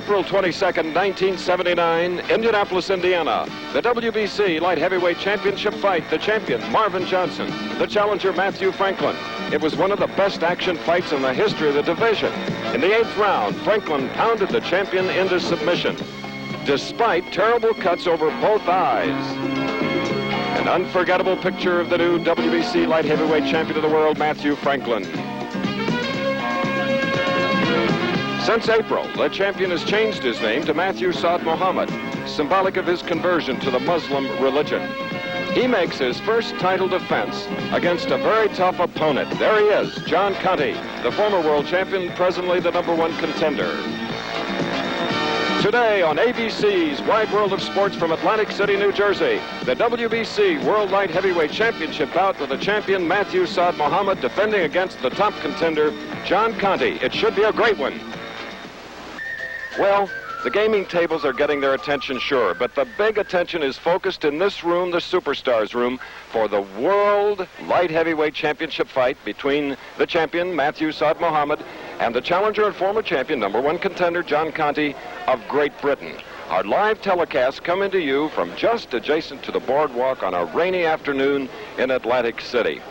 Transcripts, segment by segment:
April 22nd, 1979, Indianapolis, Indiana. The WBC Light Heavyweight Championship fight, the champion, Marvin Johnson, the challenger, Matthew Franklin. It was one of the best action fights in the history of the division. In the 8th round, Franklin pounded the champion into submission, despite terrible cuts over both eyes. An unforgettable picture of the new WBC Light Heavyweight Champion of the world, Matthew Franklin. Since April, the champion has changed his name to Matthew Saad Muhammad, symbolic of his conversion to the Muslim religion. He makes his first title defense against a very tough opponent. There he is, John Conteh, the former world champion, presently the #1 contender. Today on ABC's Wide World of Sports from Atlantic City, New Jersey, the WBC World Light Heavyweight Championship bout with the champion Matthew Saad Muhammad defending against the top contender, John Conteh. It should be a great one. Well, the gaming tables are getting their attention, sure, but the big attention is focused in this room, the Superstars room, for the World Light Heavyweight Championship fight between the champion, Matthew Saad Muhammad, and the challenger and former champion, #1 contender, John Conteh of Great Britain. Our live telecast coming to you from just adjacent to the boardwalk on a rainy afternoon in Atlantic City.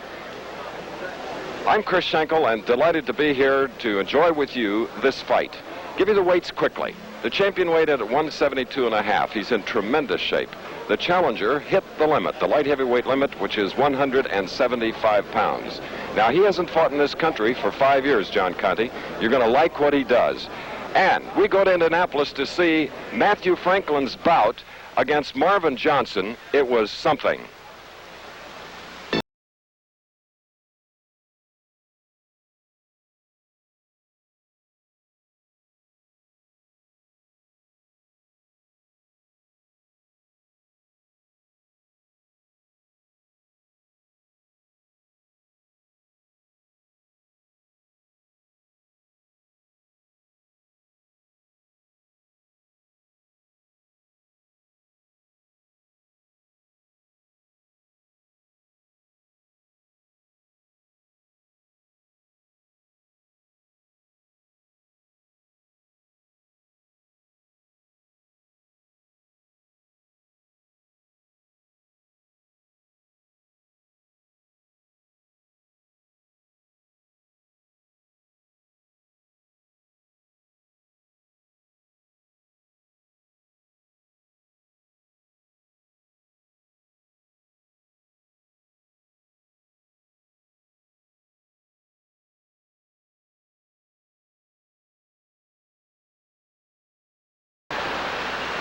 I'm Chris Schenkel and delighted to be here to enjoy with you this fight. Give you the weights quickly. The champion weighed in at 172.5. He's in tremendous shape. The challenger hit the limit, the light heavyweight limit, which is 175 pounds. Now, he hasn't fought in this country for 5 years, John Conteh. You're going to like what he does. And we go to Indianapolis to see Matthew Franklin's bout against Marvin Johnson. It was something.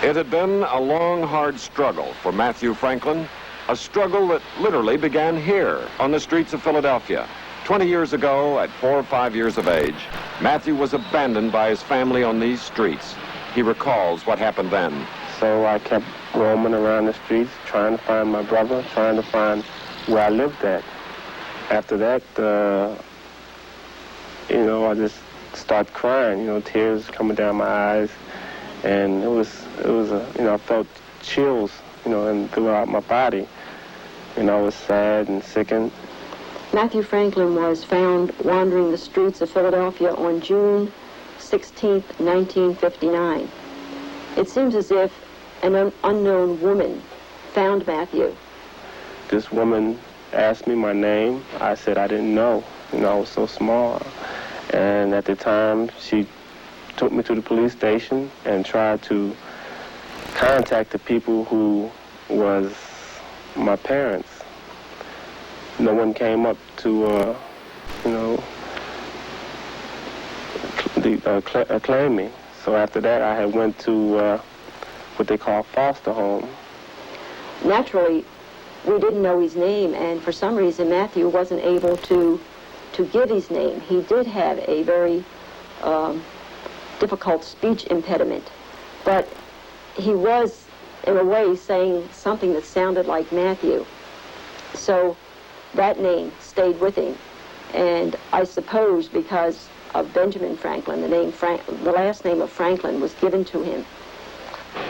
It had been a long, hard struggle for Matthew Franklin, a struggle that literally began here on the streets of Philadelphia. 20 years ago, at 4 or 5 years of age, Matthew was abandoned by his family on these streets. He recalls what happened then. So I kept roaming around the streets, trying to find my brother, trying to find where I lived at. After that, I just started crying, tears coming down my eyes. And it was I felt chills, and throughout my body. I was sad and sickened. Matthew Franklin was found wandering the streets of Philadelphia on June 16, 1959. It seems as if an unknown woman found Matthew. This woman asked me my name. I said I didn't know. I was so small. And at the time, she took me to the police station and tried to contact the people who was my parents. No one came up to, claim me. So after that, I had went to what they call foster home. Naturally, we didn't know his name, and for some reason, Matthew wasn't able to give his name. He did have a very difficult speech impediment, but he was, in a way, saying something that sounded like Matthew. So that name stayed with him, and I suppose because of Benjamin Franklin, the last name of Franklin was given to him.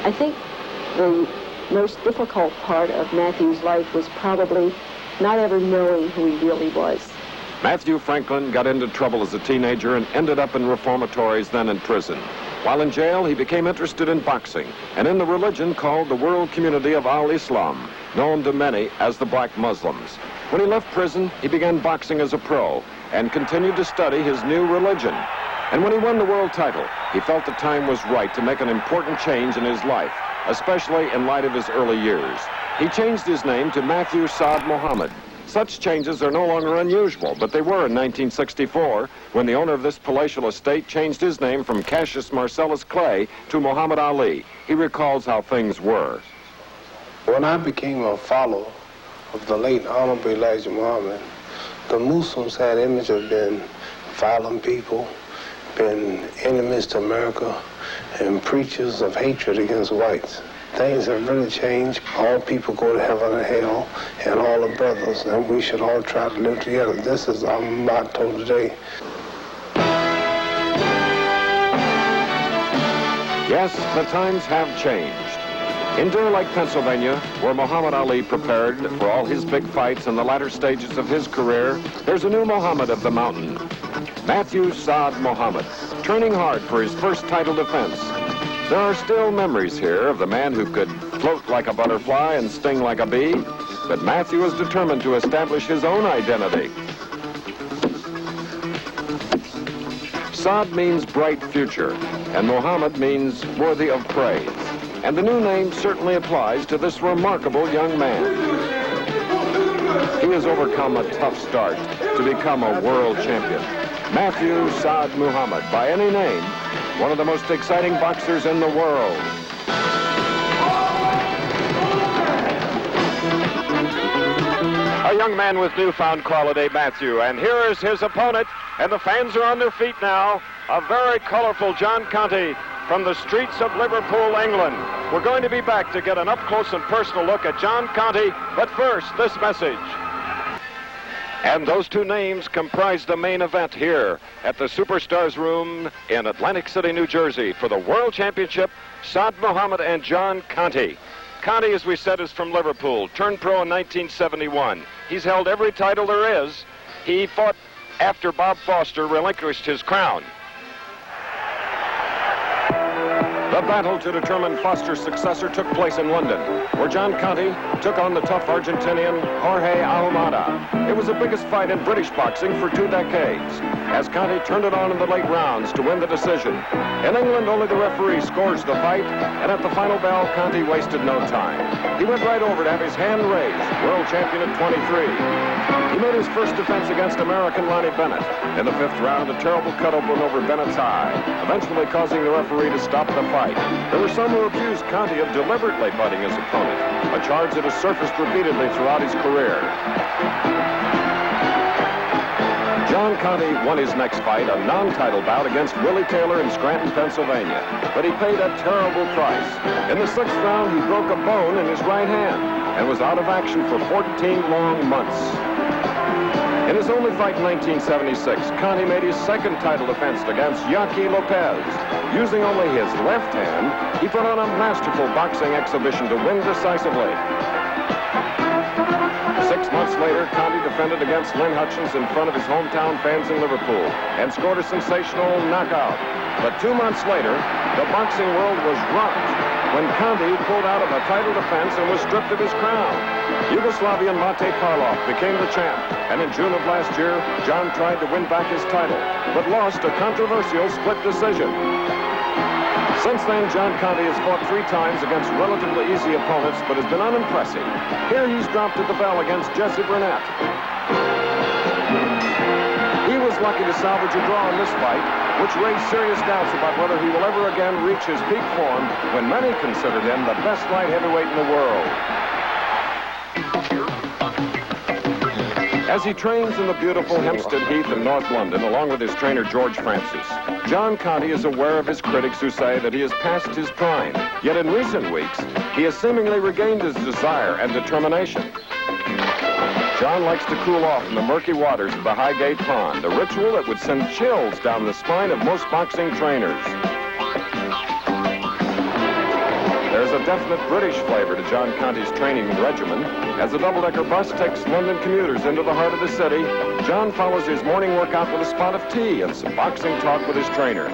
I think the most difficult part of Matthew's life was probably not ever knowing who he really was. Matthew Franklin got into trouble as a teenager and ended up in reformatories, then in prison. While in jail, he became interested in boxing and in the religion called the World Community of Al-Islam, known to many as the Black Muslims. When he left prison, he began boxing as a pro and continued to study his new religion. And when he won the world title, he felt the time was right to make an important change in his life, especially in light of his early years. He changed his name to Matthew Saad Muhammad. Such changes are no longer unusual, but they were in 1964 when the owner of this palatial estate changed his name from Cassius Marcellus Clay to Muhammad Ali. He recalls how things were. When I became a follower of the late Honorable Elijah Muhammad, the Muslims had image of being violent people, being enemies to America, and preachers of hatred against whites. Things have really changed. All people go to heaven and hell, and all are brothers, and we should all try to live together. This is our motto today. Yes, the times have changed. In Deer Lake, Pennsylvania, where Muhammad Ali prepared for all his big fights in the latter stages of his career, there's a new Muhammad of the mountain, Matthew Saad Muhammad, training hard for his first title defense. There are still memories here of the man who could float like a butterfly and sting like a bee, but Matthew is determined to establish his own identity. Saad means bright future, and Muhammad means worthy of praise. And the new name certainly applies to this remarkable young man. He has overcome a tough start to become a world champion. Matthew Saad Muhammad, by any name, one of the most exciting boxers in the world. A young man with newfound quality, Matthew, and here is his opponent, and the fans are on their feet now. A very colorful John Conteh from the streets of Liverpool, England. We're going to be back to get an up-close and personal look at John Conteh, but first, this message. And those two names comprise the main event here at the Superstars Room in Atlantic City, New Jersey for the World Championship, Saad Muhammad and John Conteh. Conteh, as we said, is from Liverpool, turned pro in 1971. He's held every title there is. He fought after Bob Foster relinquished his crown. The battle to determine Foster's successor took place in London, where John Conteh took on the tough Argentinian Jorge Almada. It was the biggest fight in British boxing for 2 decades, as Conteh turned it on in the late rounds to win the decision. In England, only the referee scores the fight, and at the final bell, Conteh wasted no time. He went right over to have his hand raised, world champion at 23. He made his first defense against American Lonnie Bennett. In the 5th round, a terrible cut open over Bennett's eye, eventually causing the referee to stop the fight. There were some who accused Conteh of deliberately butting his opponent, a charge that has surfaced repeatedly throughout his career. John Conteh won his next fight, a non-title bout against Willie Taylor in Scranton, Pennsylvania, but he paid a terrible price. In the 6th round, he broke a bone in his right hand and was out of action for 14 long months. In his only fight in 1976, Conteh made his second title defense against Yaqui Lopez. Using only his left hand, he put on a masterful boxing exhibition to win decisively. 6 months later, Conteh defended against Lynn Hutchins in front of his hometown fans in Liverpool and scored a sensational knockout. But 2 months later, the boxing world was rocked when Conteh pulled out of a title defense and was stripped of his crown. Yugoslavian Mate Parlov became the champ, and in June of last year, John tried to win back his title, but lost a controversial split decision. Since then, John Conteh has fought 3 times against relatively easy opponents, but has been unimpressive. Here he's dropped at the bell against Jesse Burnett. He was lucky to salvage a draw in this fight, which raised serious doubts about whether he will ever again reach his peak form when many considered him the best light heavyweight in the world. As he trains in the beautiful Hempstead Heath in North London, along with his trainer George Francis, John Conteh is aware of his critics who say that he has passed his prime. Yet in recent weeks, he has seemingly regained his desire and determination. John likes to cool off in the murky waters of the Highgate Pond, a ritual that would send chills down the spine of most boxing trainers. There's a definite British flavor to John Conteh's training regimen. As the double-decker bus takes London commuters into the heart of the city, John follows his morning workout with a spot of tea and some boxing talk with his trainer.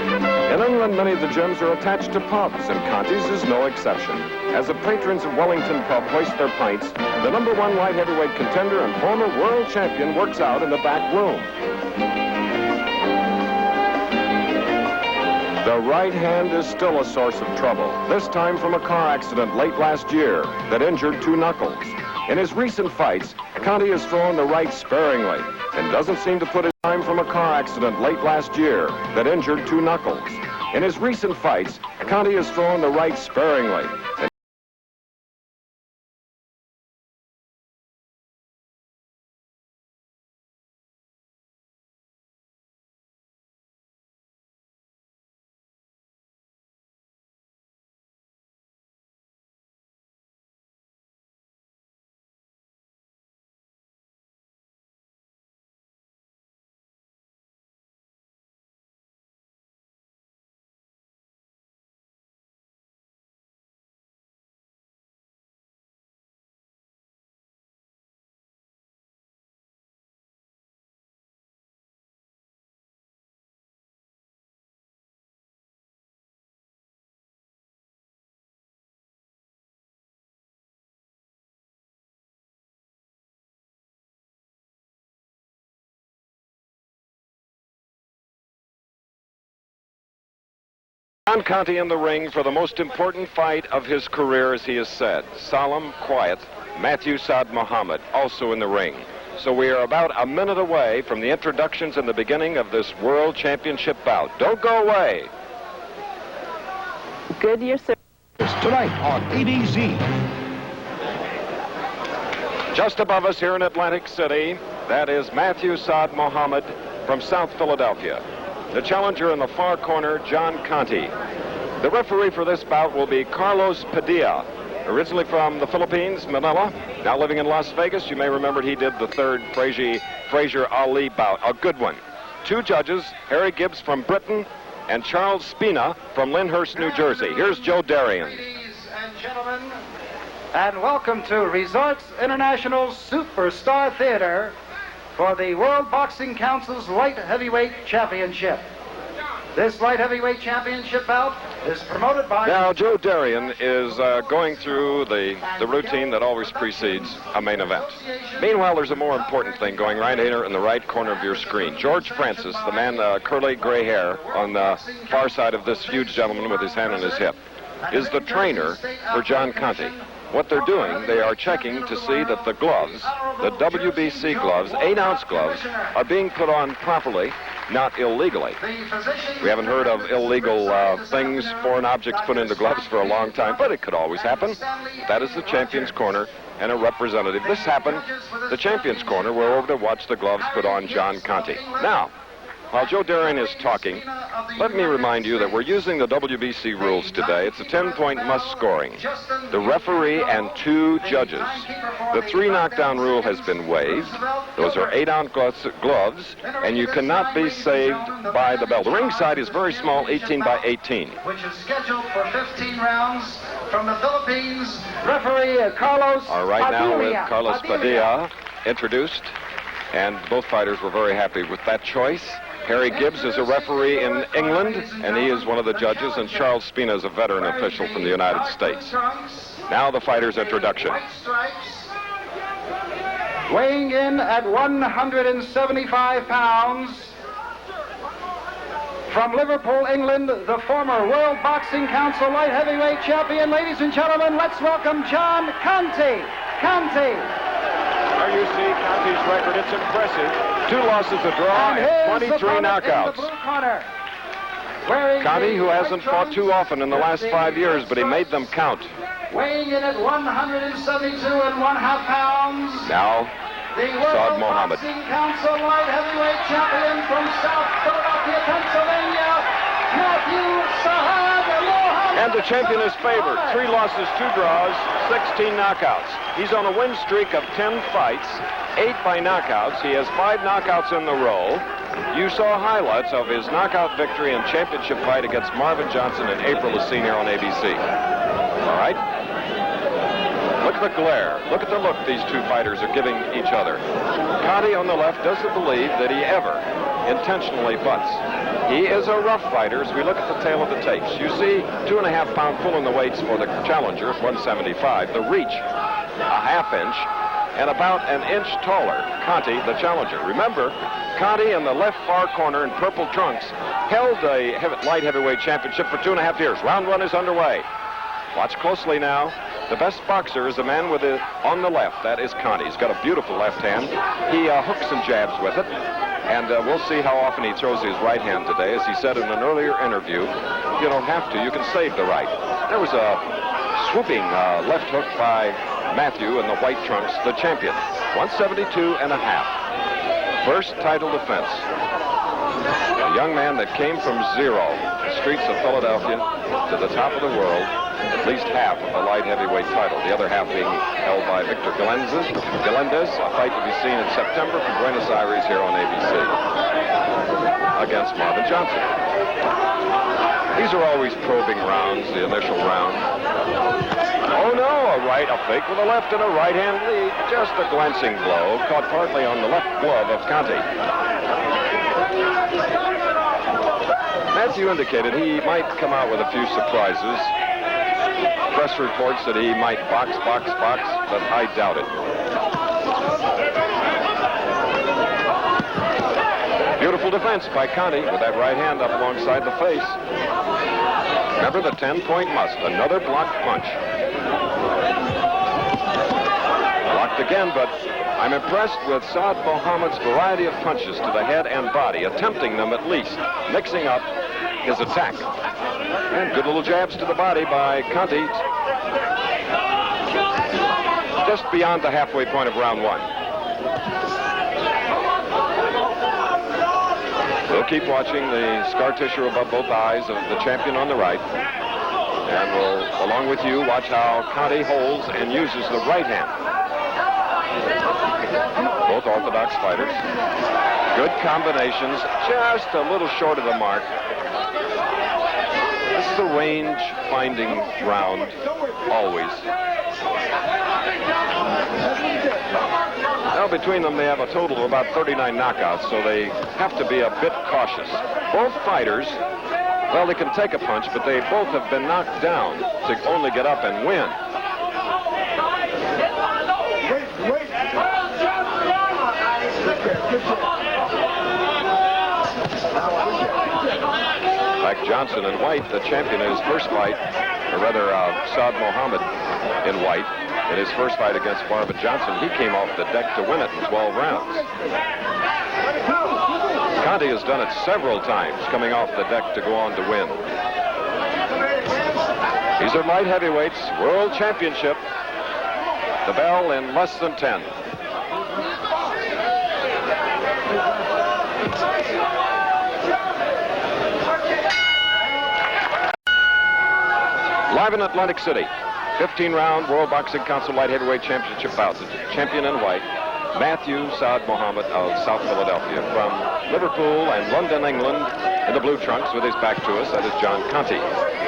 In England, many of the gyms are attached to pubs, and Conte's is no exception. As the patrons of Wellington Pub hoist their pints, the #1 light heavyweight contender and former world champion works out in the back room. The right hand is still a source of trouble, this time from a car accident late last year that injured 2 knuckles. In his recent fights, Conteh has thrown the right sparingly and doesn't seem to put his time from a car accident late last year that injured 2 knuckles. In his recent fights, Conteh has thrown the right sparingly. John Conteh in the ring for the most important fight of his career, as he has said. Solemn, quiet, Matthew Saad Muhammad also in the ring. So we are about a minute away from the introductions and the beginning of this World Championship bout. Don't go away. Goodyear Tonight on ABC. Just above us here in Atlantic City, that is Matthew Saad Muhammad from South Philadelphia. The challenger in the far corner, John Conteh. The referee for this bout will be Carlos Padilla, originally from the Philippines, Manila, now living in Las Vegas. You may remember he did the third Frazier Ali bout, a good one. 2 judges, Harry Gibbs from Britain and Charles Spina from Lyndhurst, New Jersey. Here's Joe Darian. Ladies and gentlemen, and welcome to Resorts International Superstar Theater for the World Boxing Council's Light Heavyweight Championship. This Light Heavyweight Championship bout is promoted by... Now, Joe Darian is going through the routine that always precedes a main event. Meanwhile, there's a more important thing going right here in the right corner of your screen. George Francis, the man, curly gray hair on the far side of this huge gentleman with his hand on his hip, is the trainer for John Conteh. What they're doing, they are checking to see that the gloves, the WBC gloves, 8-ounce gloves, are being put on properly, not illegally. We haven't heard of illegal things, foreign objects put into gloves for a long time, but it could always happen. That is the Champion's Corner and a representative. This happened, the Champion's Corner. We're over to watch the gloves put on John Conteh. Now, while Joe Darian is talking, let me remind you that we're using the WBC rules today. It's a 10-point must scoring. The referee and 2 judges. The 3 knockdown rule has been waived. Those are 8-ounce gloves, and you cannot be saved by the bell. The ring side is very small, 18 by 18. Which is scheduled for 15 rounds from the Philippines. Referee Carlos Padilla. All right, now with Carlos Padilla introduced, and both fighters were very happy with that choice. Harry Gibbs is a referee in England, and he is one of the judges, and Charles Spina is a veteran official from the United States. Now the fighter's introduction. Weighing in at 175 pounds, from Liverpool, England, the former World Boxing Council Light Heavyweight Champion. Ladies and gentlemen, let's welcome John Conteh. Conteh. There you see Conteh's record. It's impressive. 2 losses, a draw, and 23 knockouts. Conteh, who hasn't fought too often in the last 5 years, but he made them count. Weighing in at 172.5 pounds. Now, the Saad World Muhammad. Boxing Council Light Heavyweight Champion from South Philadelphia, Pennsylvania, Matthew Saad Muhammad. And the champion is favored. 3 losses, 2 draws, 16 knockouts. He's on a win streak of 10 fights, 8 by knockouts. He has 5 knockouts in the row. You saw highlights of his knockout victory and championship fight against Marvin Johnson in April, as seen here on ABC. All right? Look at the glare. Look at the look these 2 fighters are giving each other. Conteh on the left doesn't believe that he ever intentionally butts. He is a rough fighter. As we look at the tail of the tapes, you see 2.5 pound pull in the weights for the challenger at 175. The reach, a half inch, and about an inch taller, Conteh, the challenger. Remember, Conteh in the left far corner in purple trunks held a light heavyweight championship for 2.5 years. Round 1 is underway. Watch closely now. The best boxer is the man with it on the left. That is Conteh. He's got a beautiful left hand. He hooks and jabs with it. And we'll see how often he throws his right hand today. As he said in an earlier interview, you don't have to. You can save the right. There was a swooping left hook by Matthew in the white trunks, the champion. 172.5. First title defense. A young man that came from zero, the streets of Philadelphia, to the top of the world. At least half of the light heavyweight title, the other half being held by Victor Galindez, a fight to be seen in September from Buenos Aires here on ABC against Marvin Johnson. These are always probing rounds, the initial round. Oh no, a fake with a left and a right hand lead, just a glancing blow, caught partly on the left glove of Conteh. Matthew indicated he might come out with a few surprises. Press reports that he might box, but I doubt it. Beautiful defense by Conteh with that right hand up alongside the face. Remember the 10-point must, another blocked punch. Blocked again, but I'm impressed with Saad Mohammed's variety of punches to the head and body, attempting them at least, mixing up his attack. And good little jabs to the body by Conteh. Just beyond the halfway point of round 1. We'll keep watching the scar tissue above both eyes of the champion on the right. And we'll, along with you, watch how Conteh holds and uses the right hand. Both orthodox fighters. Good combinations, just a little short of the mark. This is a range-finding round, always. Now, between them, they have a total of about 39 knockouts, so they have to be a bit cautious. Both fighters, well, they can take a punch, but they both have been knocked down to only get up and win. Like Johnson in white, the champion in his first fight, or rather Saad Mohammed in white, in his first fight against Marvin Johnson, he came off the deck to win it in 12 rounds. Conteh has done it several times, coming off the deck to go on to win. These are light heavyweights, world championship. The bell in less than 10. Live in Atlantic City, 15-round World Boxing Council Light Heavyweight Championship bout. The champion in white, Matthew Saad Mohammed of South Philadelphia. From Liverpool and London, England, in the blue trunks with his back to us, that is John Conteh,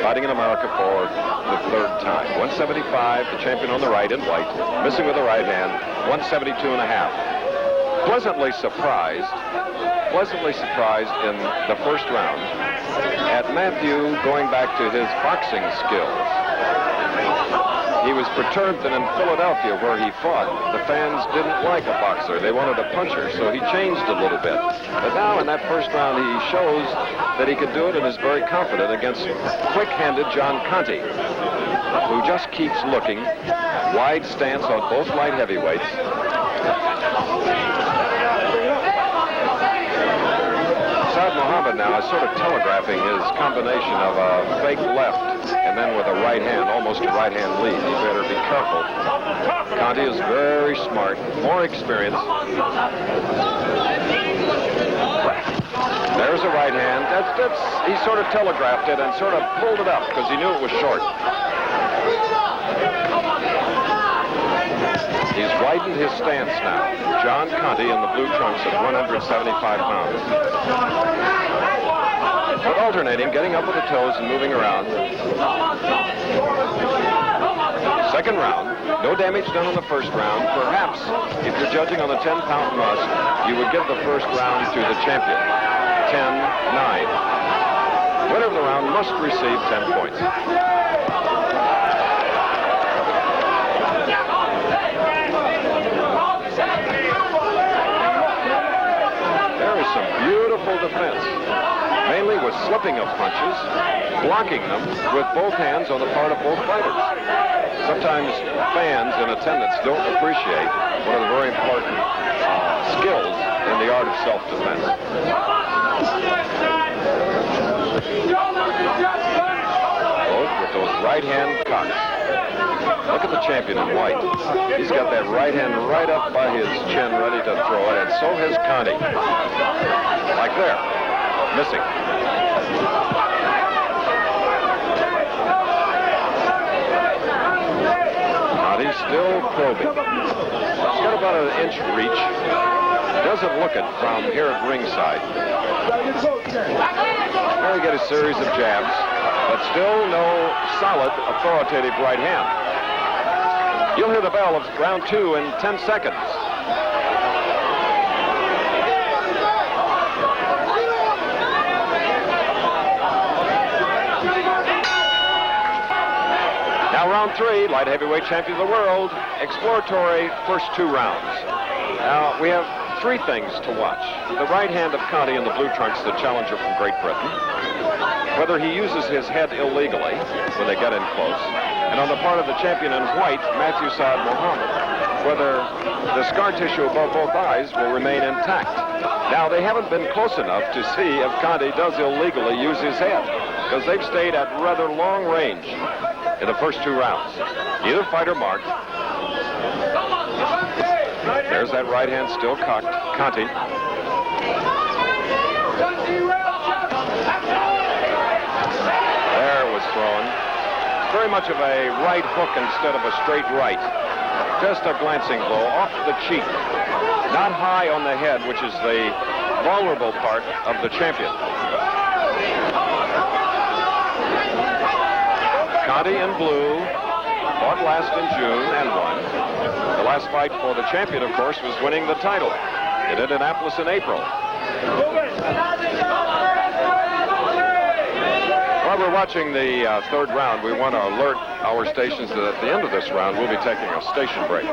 fighting in America for the 3rd time. 175, the champion on the right in white, missing with the right hand, 172.5. Pleasantly surprised in the first round at Matthew going back to his boxing skills. He was perturbed that in Philadelphia, where he fought, the fans didn't like a boxer. They wanted a puncher, so he changed a little bit. But now in that first round, he shows that he could do it and is very confident against quick-handed John Conteh, who just keeps looking. Wide stance on both light heavyweights. Saad Mohammed now is sort of telegraphing his combination of a fake left and then with a right hand, almost a right hand lead. He better be careful. Conteh is very smart, more experienced. There's a right hand. He sort of telegraphed it and sort of pulled it up because he knew it was short. He's widened his stance now. John Conteh in the blue trunks at 175 pounds. But alternating, getting up with the toes and moving around. Second round, no damage done on the first round. Perhaps, if you're judging on the 10-pound must, you would give the first round to the champion. 10-9. Winner of the round must receive 10 points. There is some beautiful defense, mainly with slipping of punches, blocking them with both hands on the part of both fighters. Sometimes fans in attendance don't appreciate one of the very important skills in the art of self-defense. Both with those right hand cocks. Look at the champion in white. He's got that right hand right up by his chin ready to throw it, and so has Conteh. Like there. Missing. Conteh still probing. He's got about an inch reach. Doesn't look it from here at ringside. There he got a series of jabs, but still no solid, authoritative right hand. You'll hear the bell of round 2 in 10 seconds. Now round 3, light heavyweight champion of the world, exploratory first 2 rounds. Now we have 3 things to watch. The right hand of Conteh in the blue trunks, the challenger from Great Britain. Whether he uses his head illegally when they get in close. And on the part of the champion in white, Saad, whether the scar tissue above both eyes will remain intact. Now, they haven't been close enough to see if Conteh does illegally use his head, because they've stayed at rather long range in the first 2 rounds. Neither fighter marked. There's that right hand still cocked. Conteh. There was thrown. Very much of a right hook instead of a straight right. Just a glancing blow off the cheek. Not high on the head, which is the vulnerable part of the champion. Conteh in blue, fought last in June and won. The last fight for the champion, of course, was winning the title in Indianapolis in April. While we're watching the 3rd round, we want to alert our stations that at the end of this round, we'll be taking a station break.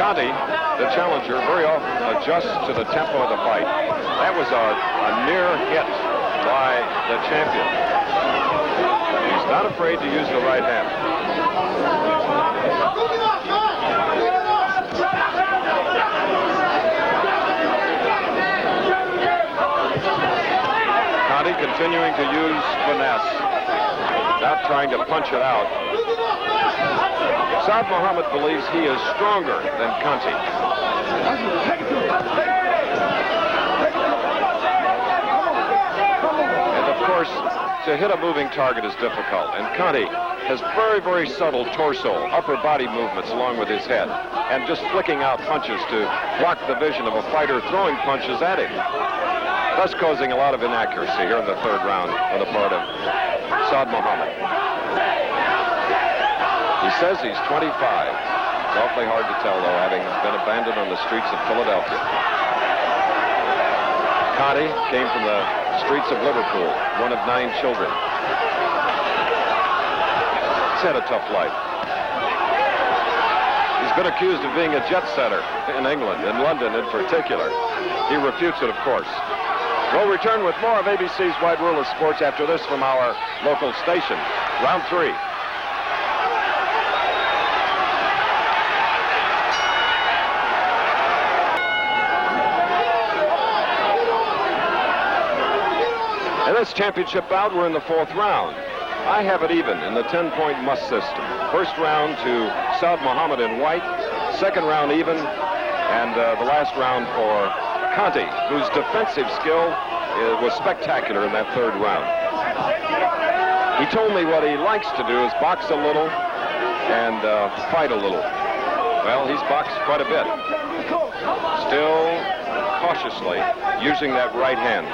Conteh, the challenger, very often adjusts to the tempo of the fight. That was a near hit by the champion. He's not afraid to use the right hand. Conteh continuing to use finesse, not trying to punch it out. Saad Muhammad believes he is stronger than Conteh. And of course, to hit a moving target is difficult, and Conteh has very, very subtle torso, upper body movements along with his head, and just flicking out punches to block the vision of a fighter throwing punches at him, thus causing a lot of inaccuracy here in the 3rd round on the part of Saad Muhammad. He says he's 25. It's awfully hard to tell, though, having been abandoned on the streets of Philadelphia. Conteh came from the streets of Liverpool, one of 9 children. He's had a tough life. He's been accused of being a jet setter in England, in London in particular. He refutes it, of course. We'll return with more of ABC's Wide World of Sports after this from our local station. Round 3. In this championship bout, we're in the 4th round. I have it even in the 10-point must system. First round to Saad Muhammad in white, 2nd round even, and the last round for Conteh, whose defensive skill was spectacular in that 3rd round. He told me what he likes to do is box a little and fight a little. Well, he's boxed quite a bit. Still cautiously using that right hand.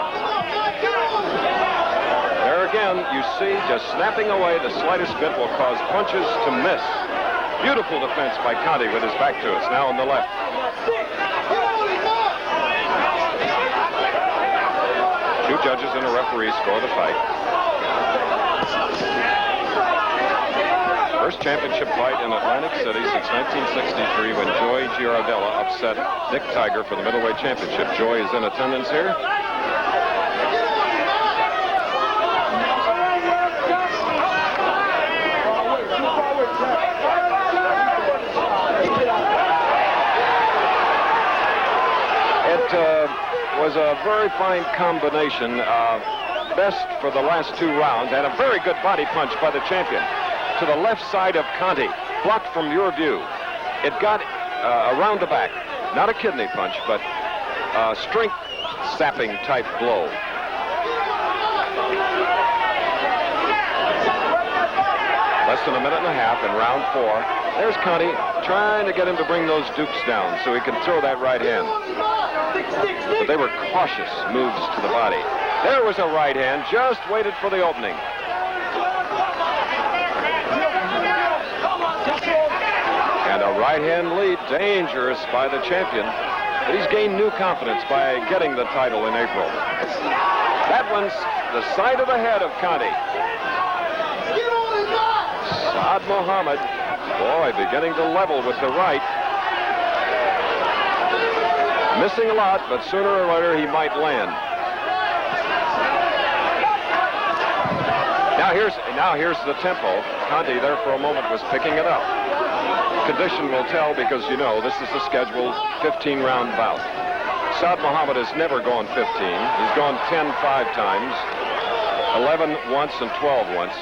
There again, you see, just snapping away the slightest bit will cause punches to miss. Beautiful defense by Conteh with his back to us, now on the left. Two judges and a referee score the fight. First championship fight in Atlantic City since 1963 when Joy Giardella upset Nick Tiger for the middleweight championship. Joy is in attendance here. It was a very fine combination. Best for the last two rounds, and a very good body punch by the champion to the left side of Conteh, blocked from your view. It got around the back, not a kidney punch, but a strength sapping type blow. Less than a minute and a half in round 4. There's Conteh trying to get him to bring those dukes down so he can throw that right hand. But they were cautious moves to the body. There was a right hand, just waited for the opening. And a right hand lead, dangerous by the champion. But he's gained new confidence by getting the title in April. That one's the side of the head of Conteh. Saad Muhammad, boy, beginning to level with the right. Missing a lot, but sooner or later he might land. Now here's the tempo. Conteh there for a moment was picking it up. Condition will tell because, you know, this is the scheduled 15-round bout. Saad Muhammad has never gone 15. He's gone 10 5 times, 11 once, and 12 once.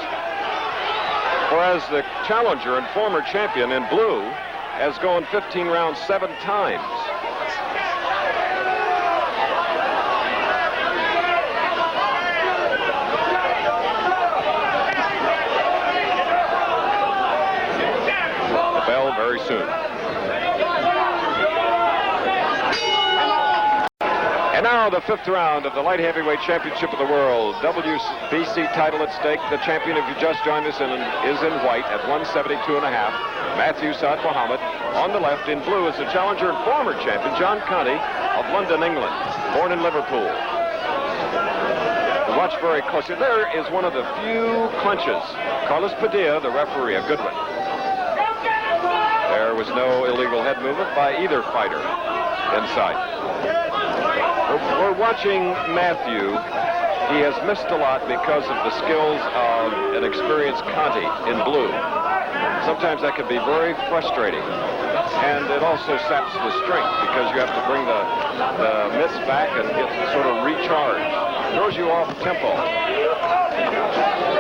Whereas the challenger and former champion in blue has gone 15 rounds 7 times. Very soon. And now the 5th round of the Light Heavyweight Championship of the World. WBC title at stake. The champion, if you just joined us, is in white at 172.5. Matthew Saad Muhammad. On the left in blue is the challenger and former champion, John Conteh of London, England, born in Liverpool. Watch very closely. There is one of the few clinches. Carlos Padilla, the referee, a good one. There was no illegal head movement by either fighter inside. We're watching Matthew. He has missed a lot because of the skills of an experienced Conteh in blue. Sometimes that can be very frustrating. And it also saps the strength because you have to bring the mitts back and get sort of recharged. Throws you off tempo.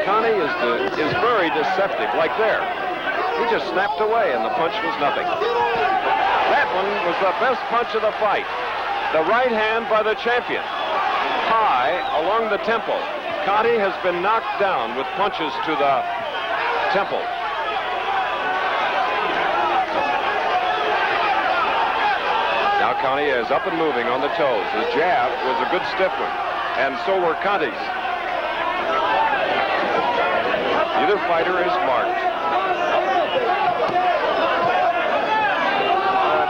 Conteh is very deceptive, like there. He just snapped away, and the punch was nothing. That one was the best punch of the fight. The right hand by the champion. High along the temple. Conteh has been knocked down with punches to the temple. Now Conteh is up and moving on the toes. His jab was a good stiff one, and so were Conteh's. Either fighter is marked.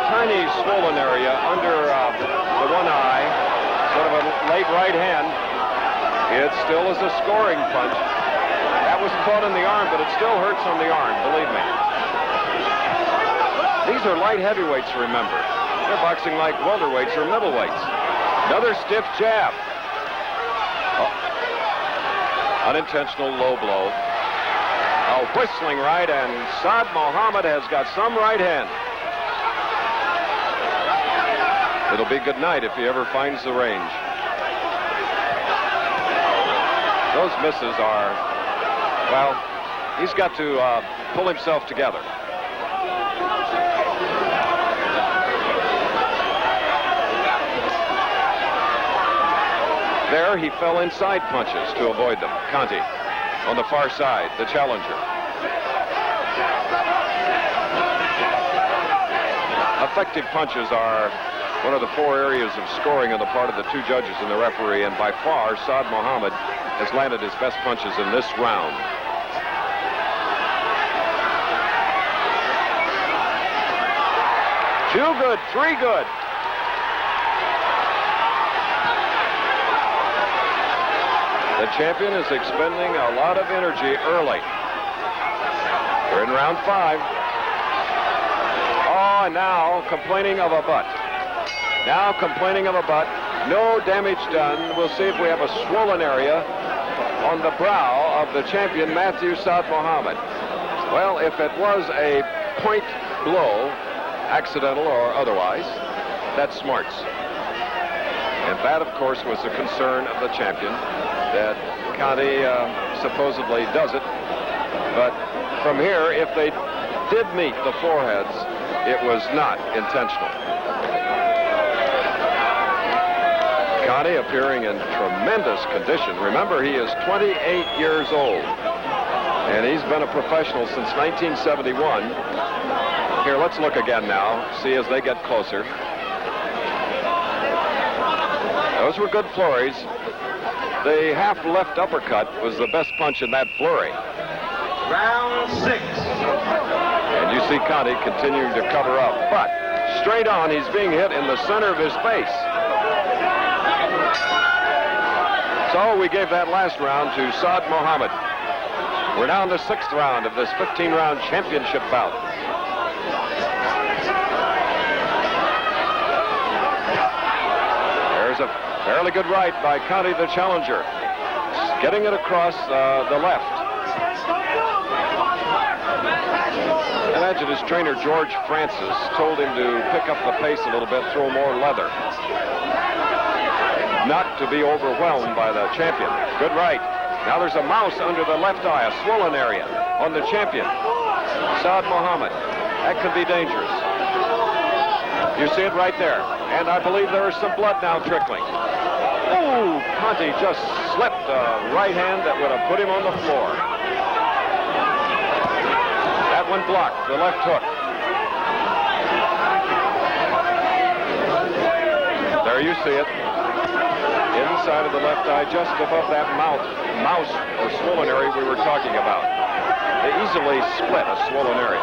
Tiny swollen area under the one eye, sort of a late right hand. It still is a scoring punch. That was caught in the arm, but it still hurts on the arm, believe me. These are light heavyweights, remember. They're boxing like welterweights or middleweights. Another stiff jab. Oh. Unintentional low blow. A whistling right, and Saad Muhammad has got some right hand. It'll be good night if he ever finds the range. Those misses are, well, he's got to pull himself together. There he fell inside punches to avoid them. Conteh on the far side, the challenger. Effective punches are one of the 4 areas of scoring on the part of the 2 judges and the referee, and by far Saad Muhammad has landed his best punches in this round. Two good, three good. The champion is expending a lot of energy early. We're in round 5. Oh, and now complaining of a butt. Now complaining of a butt. No damage done. We'll see if we have a swollen area on the brow of the champion, Matthew Saad Muhammad. Well, if it was a point blow, accidental or otherwise, that smarts. And that, of course, was the concern of the champion, that Conteh supposedly does it. But from here, if they did meet the foreheads, it was not intentional. Conteh appearing in tremendous condition. Remember, he is 28 years old, and he's been a professional since 1971. Here, let's look again now, see as they get closer. Those were good flurries. The half left uppercut was the best punch in that flurry. Round 6. And you see Conteh continuing to cover up, but straight on, he's being hit in the center of his face. So we gave that last round to Saad Muhammad. We're now in the 6th round of this 15-round championship bout. There's a fairly good right by Conteh, the challenger. Getting it across the left. I imagine his trainer, George Francis, told him to pick up the pace a little bit, throw more leather. Not to be overwhelmed by the champion. Good right. Now there's a mouse under the left eye, a swollen area on the champion, Saad Muhammad. That could be dangerous. You see it right there. And I believe there is some blood now trickling. Oh, Conteh just slipped a right hand that would have put him on the floor. That one blocked, the left hook. There you see it. Inside of the left eye, just above that mouse or swollen area we were talking about. They easily split a swollen area.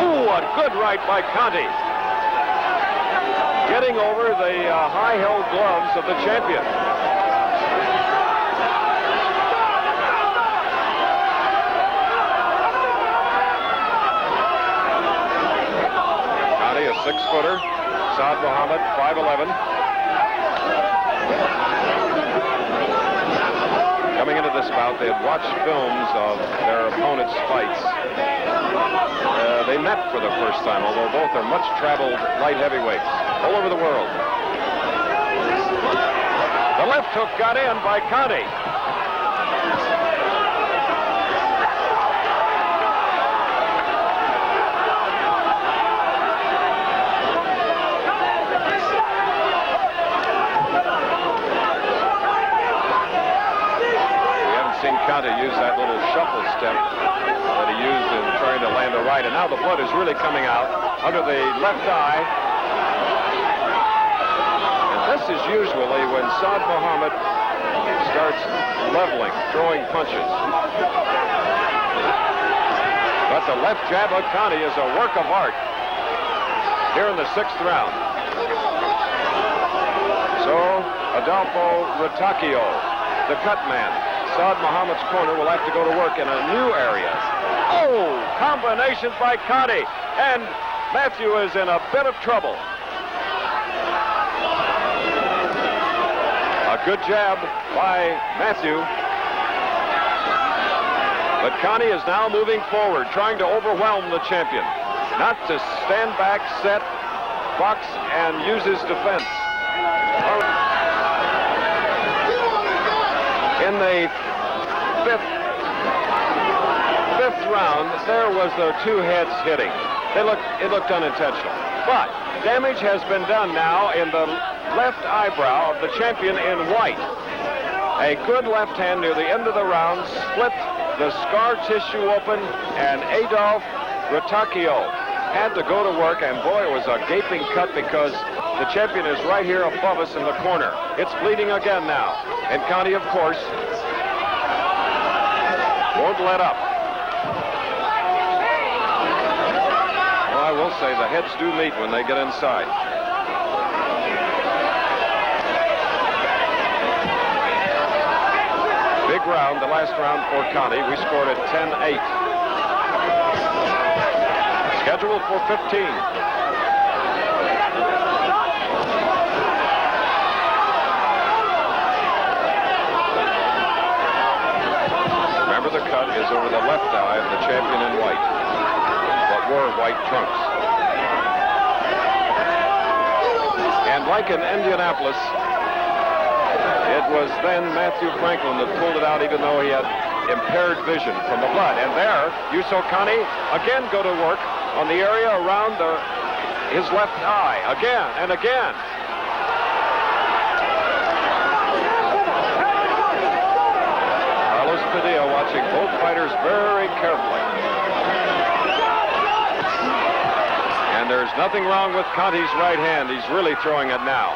Ooh, a good right by Conteh. Getting over the high-held gloves of the champion. Conteh, a 6-footer. Saad Muhammad, 5'11". Coming into this bout, they had watched films of their opponents' fights. They met for the first time, although both are much-traveled light heavyweights all over the world. The left hook got in by Conteh. Conteh used that little shuffle step that he used in trying to land the right, and now the blood is really coming out under the left eye. And this is usually when Saad Muhammad starts leveling, throwing punches. But the left jab of Conteh is a work of art here in the 6th round. So Adolfo Rotacchio, the cut man, Saad Muhammad's corner, will have to go to work in a new area. Oh, combinations by Conteh, and Matthew is in a bit of trouble. A good jab by Matthew. But Conteh is now moving forward, trying to overwhelm the champion. Not to stand back, set, box, and use his defense. In the fifth round, there was the two heads hitting. It looked unintentional. But damage has been done now in the left eyebrow of the champion in white. A good left hand near the end of the round split the scar tissue open, and Adolf Rotacchio had to go to work, and boy, it was a gaping cut because the champion is right here above us in the corner. It's bleeding again now. And Conteh, of course, won't let up. Well, I will say the heads do meet when they get inside. Big round, the last round for Conteh. We scored at 10-8. Scheduled for 15. Remember, the cut is over the left eye of the champion in white, but wore white trunks. And like in Indianapolis, it was then Matthew Franklin that pulled it out, even though he had impaired vision from the blood. And there, you saw Conteh again go to work on the area around his left eye, again and again. Carlos Padilla watching both fighters very carefully. And there's nothing wrong with Conteh's right hand. He's really throwing it now.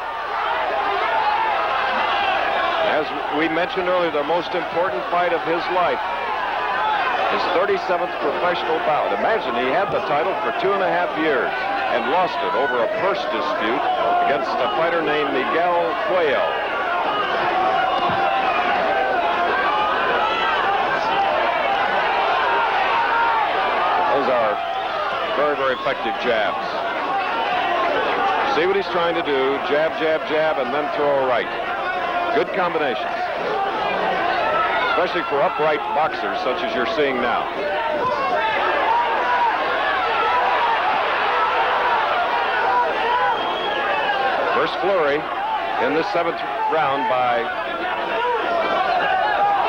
As we mentioned earlier, the most important fight of his life, his 37th professional bout. Imagine, he had the title for 2.5 years and lost it over a purse dispute against a fighter named Miguel Cuello. Those are very, very effective jabs. See what he's trying to do. Jab, jab, jab, and then throw a right. Good combinations, especially for upright boxers such as you're seeing now. First flurry in the 7th round by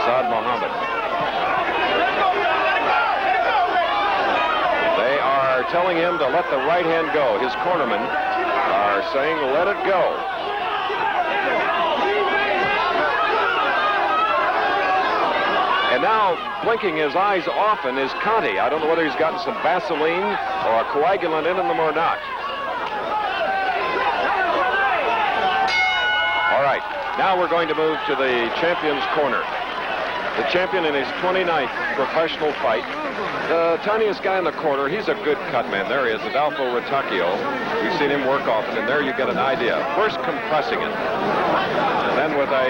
Saad Mohammed. They are telling him to let the right hand go. His cornermen are saying, let it go. And now, blinking his eyes often is Conteh. I don't know whether he's gotten some Vaseline or a coagulant in them or not. All right, now we're going to move to the champion's corner. The champion in his 29th professional fight. The tiniest guy in the corner, he's a good cut man. There he is, Adolfo Retacchio. We've seen him work often, and there you get an idea. First compressing it. Then with a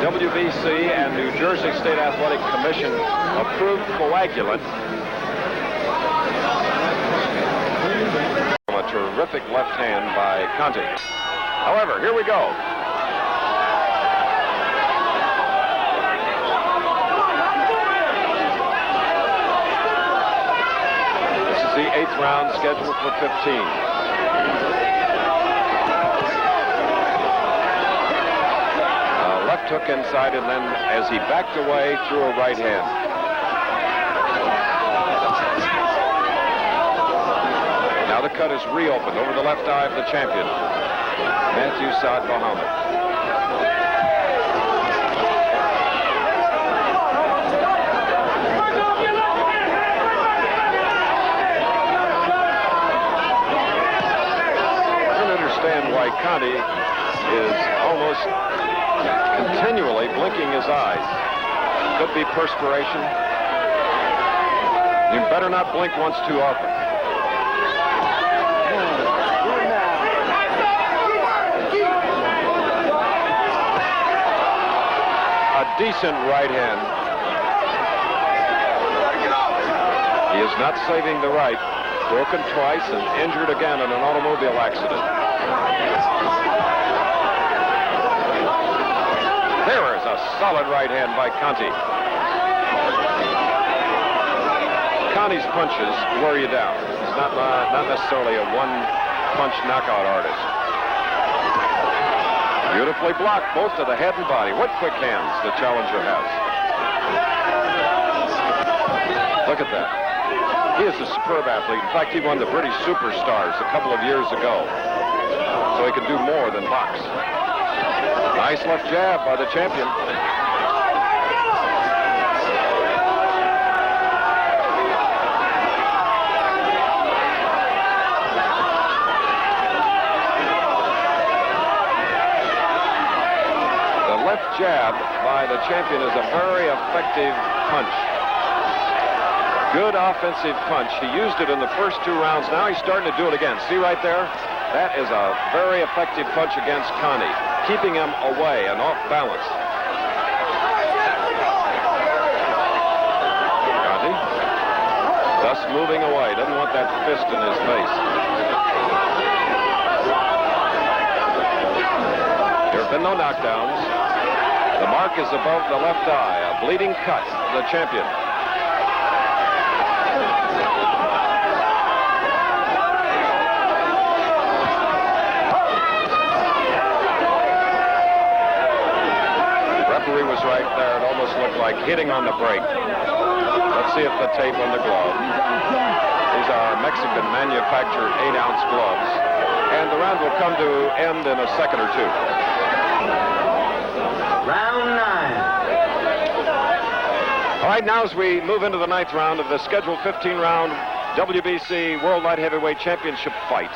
WBC and New Jersey State Athletic Commission approved coagulant. A terrific left hand by Conteh. However, here we go. This is the 8th round, scheduled for 15. Left hook inside, and then as he backed away, threw a right hand. Now the cut is reopened over the left eye of the champion, Matthew Saad Mohammed. I don't understand why Conteh is almost continually blinking his eyes. Could be perspiration. You better not blink once too often. A decent right hand. He is not saving the right. Broken twice and injured again in an automobile accident. There is a solid right hand by Conteh. Conteh's punches wear you down. He's not necessarily a one-punch knockout artist. Beautifully blocked, both to the head and body. What quick hands the challenger has. Look at that. He is a superb athlete. In fact, he won the British Superstars a couple of years ago. So he can do more than box. Nice left jab by the champion. jab by the champion is a very effective punch. Good offensive punch. He used it in the first 2 rounds. Now he's starting to do it again. See right there? That is a very effective punch against Conteh, keeping him away and off balance. Conteh, thus moving away. Doesn't want that fist in his face. There have been no knockdowns. The mark is above the left eye. A bleeding cut. The champion. Was right there. It almost looked like hitting on the brake. Let's see if the tape on the glove. These are Mexican manufactured 8-ounce gloves. And the round will come to end in a second or two. Round 9. All right, now as we move into the 9th round of the scheduled 15-round WBC World Light Heavyweight Championship fight,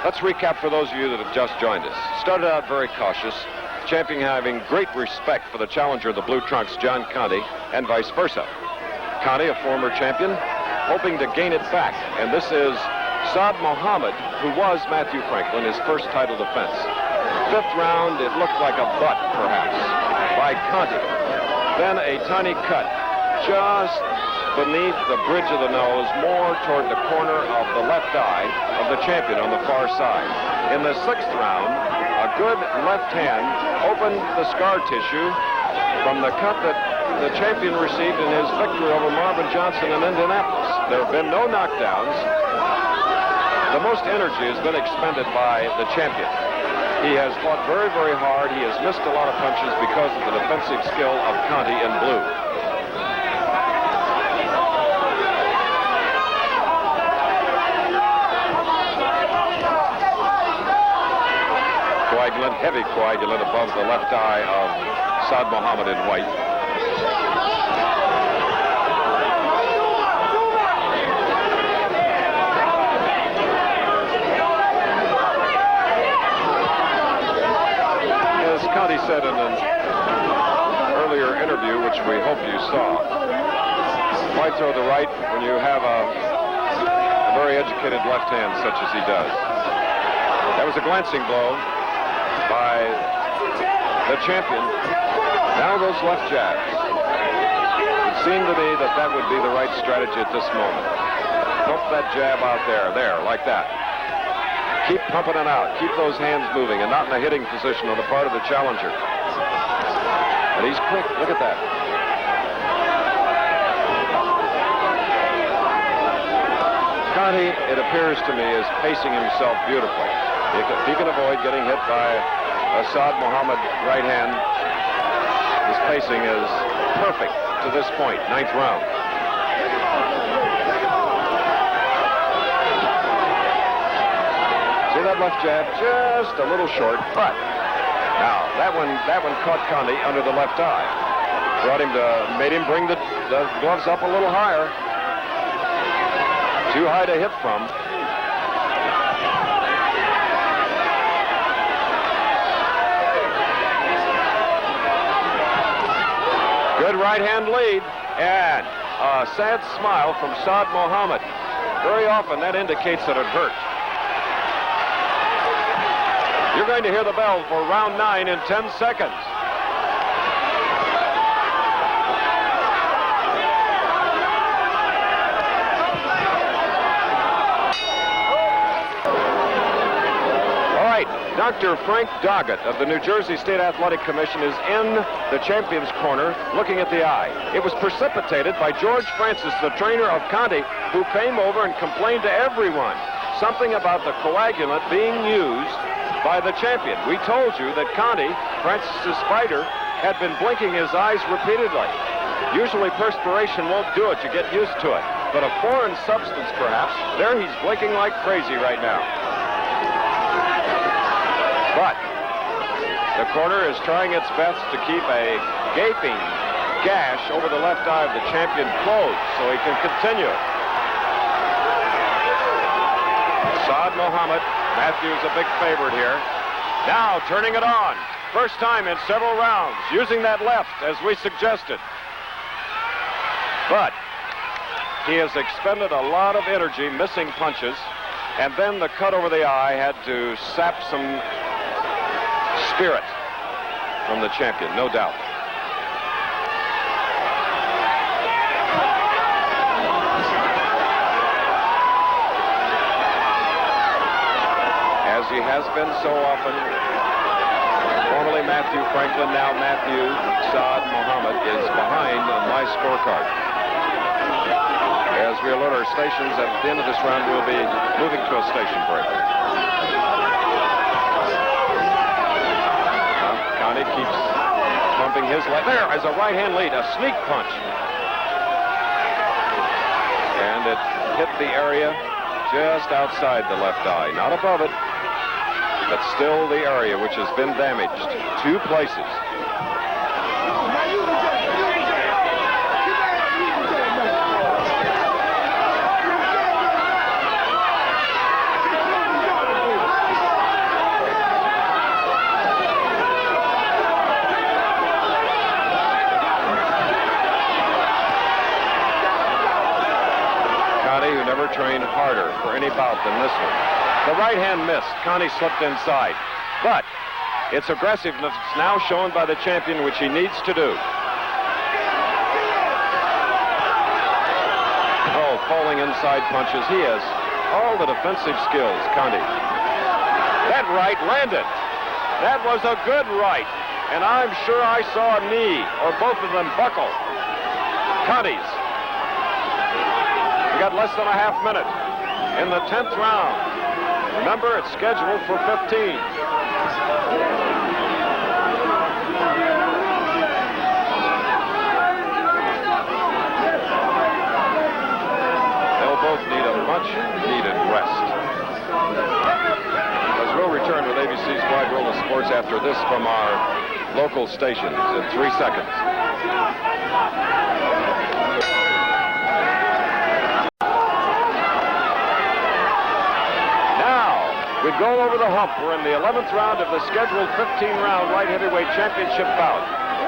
let's recap for those of you that have just joined us. Started out very cautious. Champion having great respect for the challenger of the blue trunks, John Conteh, and vice versa. Conteh, a former champion, hoping to gain it back. And this is Saad Muhammad, who was Matthew Franklin, his first title defense. 5th round, it looked like a butt, perhaps, by Conteh. Then a tiny cut, just beneath the bridge of the nose, more toward the corner of the left eye of the champion on the far side. In the 6th round, a good left hand opened the scar tissue from the cut that the champion received in his victory over Marvin Johnson in Indianapolis. There have been no knockdowns. The most energy has been expended by the champion. He has fought very, very hard. He has missed a lot of punches because of the defensive skill of Conteh in blue. Heavy coagulant above the left eye of Saad Muhammad in white. As Conteh said in an earlier interview, which we hope you saw, why throw the right when you have a very educated left hand such as he does? That was a glancing blow by the champion. Now those left jabs. It seemed to me that that would be the right strategy at this moment. Pump that jab out there, like that. Keep pumping it out. Keep those hands moving and not in a hitting position on the part of the challenger. And he's quick. Look at that. Conteh, it appears to me, is pacing himself beautifully. If he can avoid getting hit by a Saad Muhammad right hand, his pacing is perfect to this point, 9th round. See that left jab? Just a little short, but now that one caught Conteh under the left eye. Made him bring the gloves up a little higher. Too high to hit from. Good right hand lead, and a sad smile from Saad Muhammad. Very often that indicates that it hurt. You're going to hear the bell for round 9 in 10 seconds. Dr. Frank Doggett of the New Jersey State Athletic Commission is in the champion's corner looking at the eye. It was precipitated by George Francis, the trainer of Conteh, who came over and complained to everyone something about the coagulant being used by the champion. We told you that Conteh, Francis's fighter, had been blinking his eyes repeatedly. Usually perspiration won't do it. You get used to it. But a foreign substance, perhaps. There he's blinking like crazy right now. But the corner is trying its best to keep a gaping gash over the left eye of the champion closed so he can continue. Saad Muhammad, Matthew's a big favorite here. Now turning it on. First time in several rounds, using that left as we suggested. But he has expended a lot of energy missing punches, and then the cut over the eye had to sap some spirit from the champion, no doubt. As he has been so often, formerly Matthew Franklin, now Matthew Saad Muhammad is behind on my scorecard. As we alert our stations, at the end of this round, we'll be moving to a station break. Conteh keeps pumping his leg. There is a right-hand lead, a sneak punch. And it hit the area just outside the left eye, not above it, but still the area which has been damaged. 2 places. Conteh, who never trained harder for any bout than this one. The right hand missed. Conteh slipped inside. But its aggressiveness is now shown by the champion, which he needs to do. Oh, falling inside punches. He has all the defensive skills, Conteh. That right landed. That was a good right. And I'm sure I saw a knee or both of them buckle. Conteh's. We got less than a half minute in the 10th round. Remember, it's scheduled for 15. They'll both need a much-needed rest. As we'll return with ABC's Wide World of Sports after this from our local stations in 3 seconds. We go over the hump. We're in the 11th round of the scheduled 15-round light heavyweight championship bout.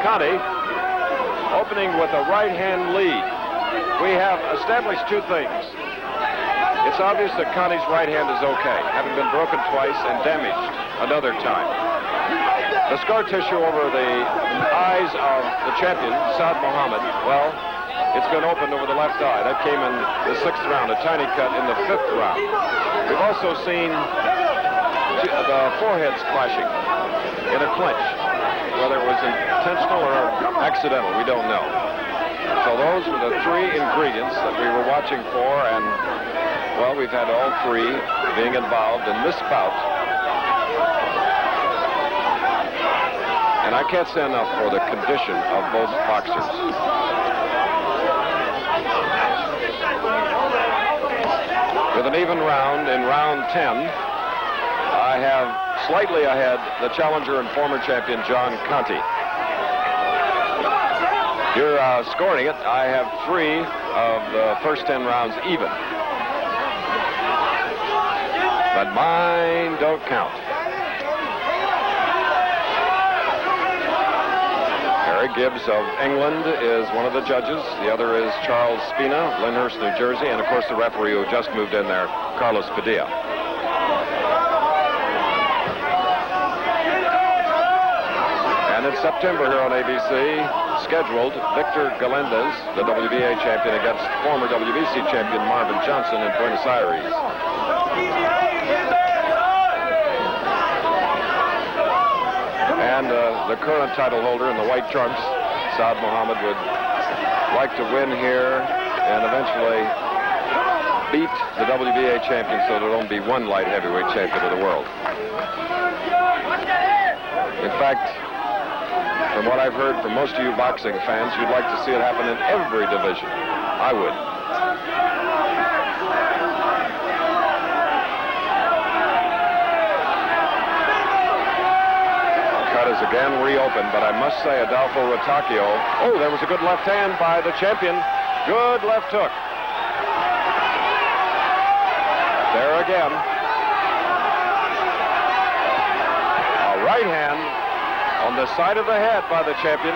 Conteh opening with a right-hand lead. We have established 2 things. It's obvious that Conteh's right hand is okay, having been broken twice and damaged another time. The scar tissue over the eyes of the champion, Saad Muhammad, well, it's been opened over the left eye. That came in the 6th round, a tiny cut in the 5th round. We've also seen the foreheads clashing in a clinch. Whether it was intentional or accidental, we don't know. So those were the 3 ingredients that we were watching for, and, well, we've had all 3 being involved in this bout. And I can't say enough for the condition of both boxers. With an even round in round 10, I have slightly ahead the challenger and former champion, John Conteh. You're scoring it. I have 3 of the first 10 rounds even. But mine don't count. Harry Gibbs of England is one of the judges. The other is Charles Spina, Lyndhurst, New Jersey, and of course the referee who just moved in there, Carlos Padilla. And in September here on ABC, scheduled Victor Galindez, the WBA champion, against former WBC champion Marvin Johnson in Buenos Aires. And the current title holder in the white trunks, Saad Muhammad, would like to win here and eventually beat the WBA champion so there'll only be 1 light heavyweight champion of the world. In fact, from what I've heard from most of you boxing fans, you'd like to see it happen in every division. I would. Is again reopened, but I must say Adolfo Rotacchio. Oh, there was a good left hand by the champion. Good left hook. There again. A right hand on the side of the head by the champion.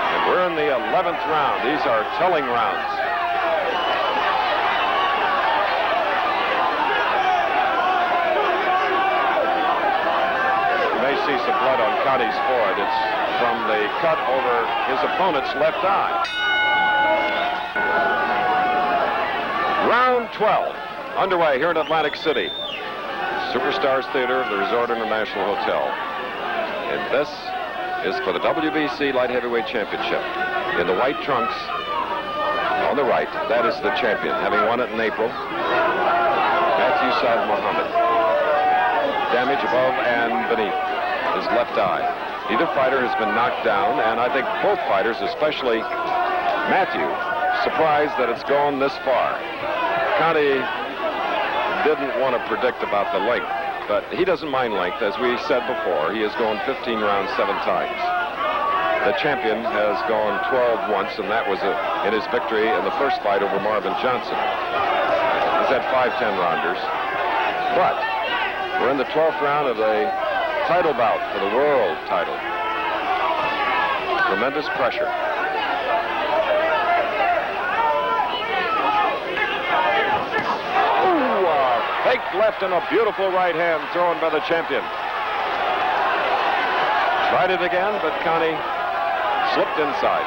And we're in the 11th round. These are telling rounds. You may see some blood on Conteh's forehead. It's from the cut over his opponent's left eye. Round 12 underway here in Atlantic City. Superstars Theater of the Resort International Hotel. And this is for the WBC Light Heavyweight Championship. In the white trunks on the right, that is the champion, having won it in April, Matthew Saad Muhammad. Damage above and beneath his left eye. Neither fighter has been knocked down, and I think both fighters, especially Matthew, surprised that it's gone this far. Conteh didn't want to predict about the length, but he doesn't mind length. As we said before, he has gone 15 rounds 7 times. The champion has gone 12 once, and that was in his victory in the first fight over Marvin Johnson. He's had 5 10-rounders. But we're in the 12th round of the title bout for the world title. Tremendous pressure. Fake left and a beautiful right hand thrown by the champion. Tried it again, but Conteh slipped inside.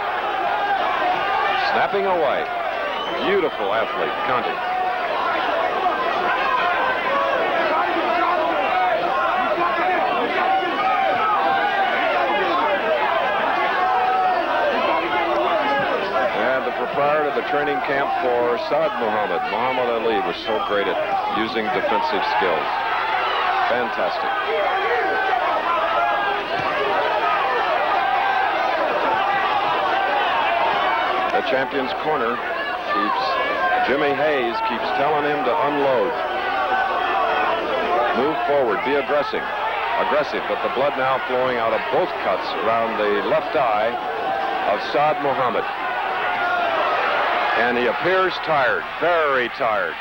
Snapping away. Beautiful athlete, Conteh. Prior to the training camp for Saad Muhammad, Muhammad Ali was so great at using defensive skills. Fantastic. The champion's corner Jimmy Hayes keeps telling him to unload. Move forward, be aggressive, but the blood now flowing out of both cuts around the left eye of Saad Muhammad. And he appears tired, very tired.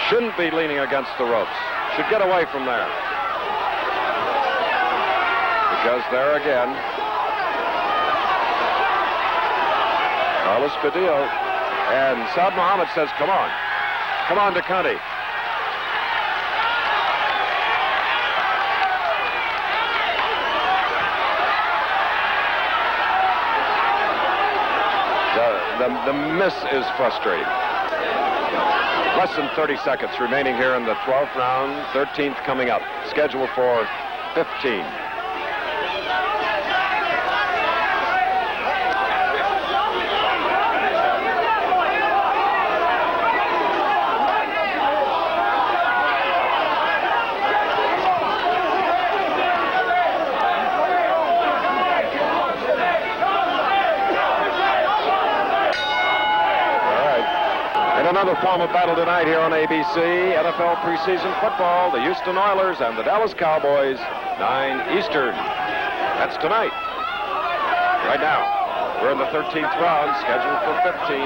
Shouldn't be leaning against the ropes. Should get away from there. Because there again, Carlos Padillo. And Saad Muhammad says, come on. Come on to Conteh. The miss is frustrating. Less than 30 seconds remaining here in the 12th round, 13th coming up. Scheduled for 15. Another form of battle tonight here on ABC, NFL preseason football, the Houston Oilers and the Dallas Cowboys, 9 Eastern. That's tonight. Right now, we're in the 13th round, scheduled for 15.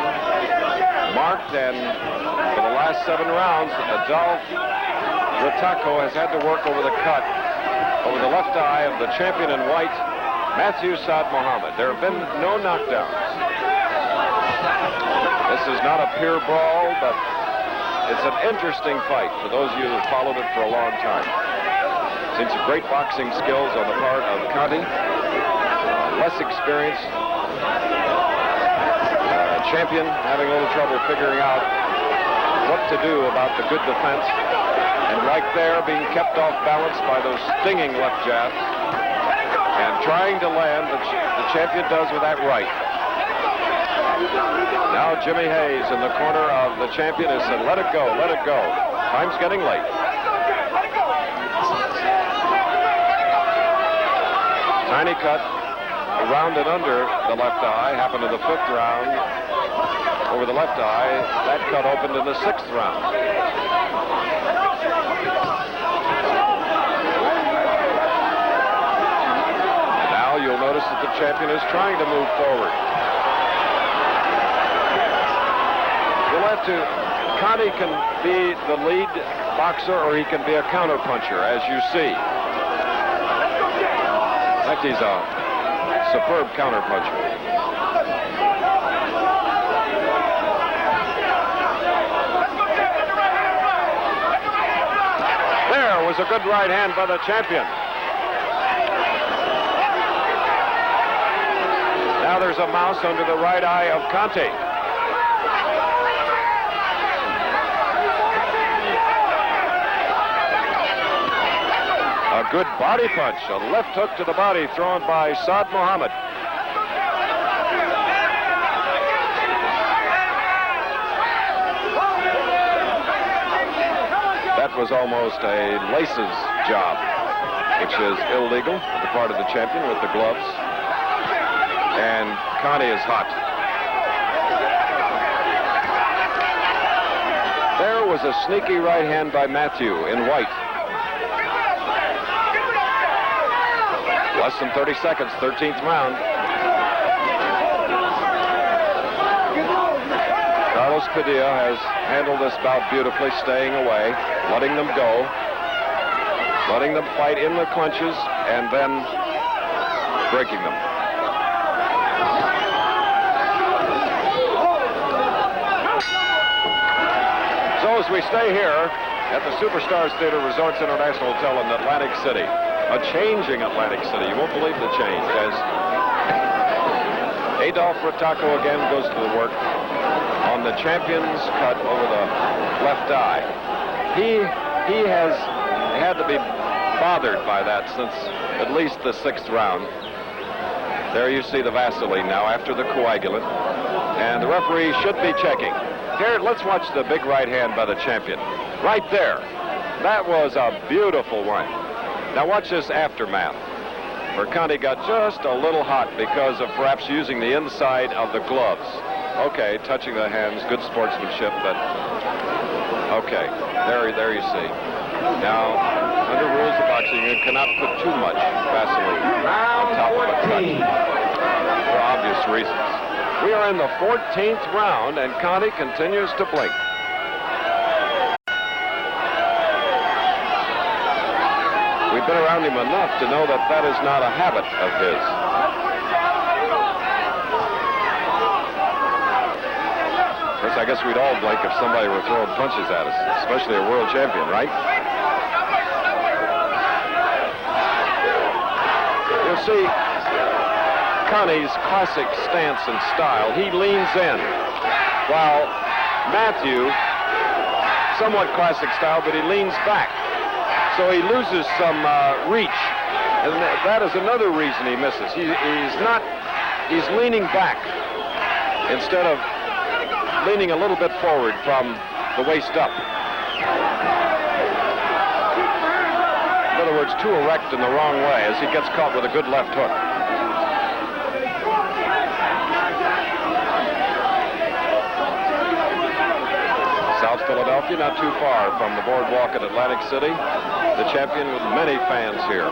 Marked, and for the last 7 rounds, Adolph Rataco has had to work over the cut over the left eye of the champion in white, Matthew Saad Muhammad. There have been no knockdowns. This is not a pure brawl, but it's an interesting fight for those of you who have followed it for a long time. Seen some great boxing skills on the part of Conteh. Less experienced champion having a little trouble figuring out what to do about the good defense. And right there, being kept off balance by those stinging left jabs. And trying to land, the champion does with that right. Now Jimmy Hayes in the corner of the champion has said, let it go, let it go. Time's getting late. Tiny cut around and under the left eye. Happened in the 5th round over the left eye. That cut opened in the 6th round. And now you'll notice that the champion is trying to move forward. Conteh can be the lead boxer or he can be a counterpuncher, as you see. fact, he's a superb counterpuncher. There was a good right hand by the champion. Now there's a mouse under the right eye of Conteh. A good body punch, a left hook to the body thrown by Saad Muhammad. That was almost a laces job, which is illegal on the part of the champion with the gloves. And Conteh is hot. There was a sneaky right hand by Matthew in white. Less than 30 seconds, 13th round. Carlos Padilla has handled this bout beautifully, staying away, letting them go, letting them fight in the clinches, and then breaking them. So as we stay here at the Superstars Theater Resorts International Hotel in Atlantic City, a changing Atlantic City. You won't believe the change as Adolph Rataco again goes to the work on the champion's cut over the left eye. He has had to be bothered by that since at least the 6th round. There you see the Vaseline now after the coagulant, and the referee should be checking. Here, let's watch the big right hand by the champion. Right there. That was a beautiful one. Now watch this aftermath, where Conteh got just a little hot because of perhaps using the inside of the gloves. Okay, touching the hands, good sportsmanship, but okay, there you see. Now, under rules of boxing, you cannot put too much Vaseline on top of a touch for obvious reasons. We are in the 14th round, and Conteh continues to blink. We've been around him enough to know that that is not a habit of his. I guess we'd all blink if somebody were throwing punches at us, especially a world champion, right? You see, Conteh's classic stance and style, he leans in, while Matthew, somewhat classic style, but he leans back. So he loses some reach, and that is another reason he misses. He's leaning back instead of leaning a little bit forward from the waist up. In other words, too erect in the wrong way as he gets caught with a good left hook. South Philadelphia, not too far from the boardwalk at Atlantic City. The champion with many fans here.